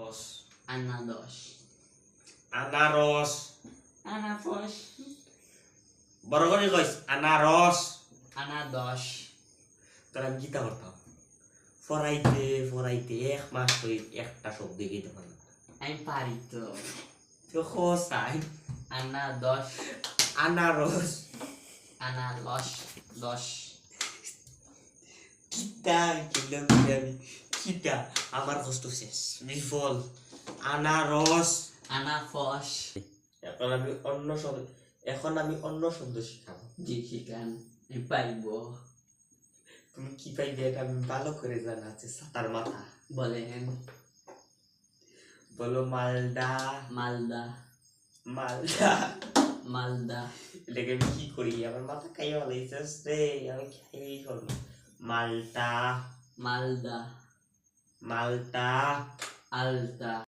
আনারস আনারস আনারস আনারস বড় করে কইস আনারস আনারস তোর আমি গীতা করতাম ফরাইতে ফরাইতে 1 মাস হই একটা শব্দ গীতা পারলাম আমি পারি তো তো খোসাই আনারস আনারস আনারস দশ কিতা কিনলাম আমি কিতা আমার কষ্ট শেষ বিফল আনারস আনারস এখন আমি অন্য শব্দ শিখাবো জি শিখান আমি পাইব তুমি কি পাইবে এটা আমি ভালো করে জানা আছে সাতার মাথা বলেন বলো মালদা মালদা মালদা মালদা এটাকে আমি কি করি আমার মাথা খাইয়া বলাইছিস রে আমি খাইয়েই করবো মালটা মালদা মালটা আলতা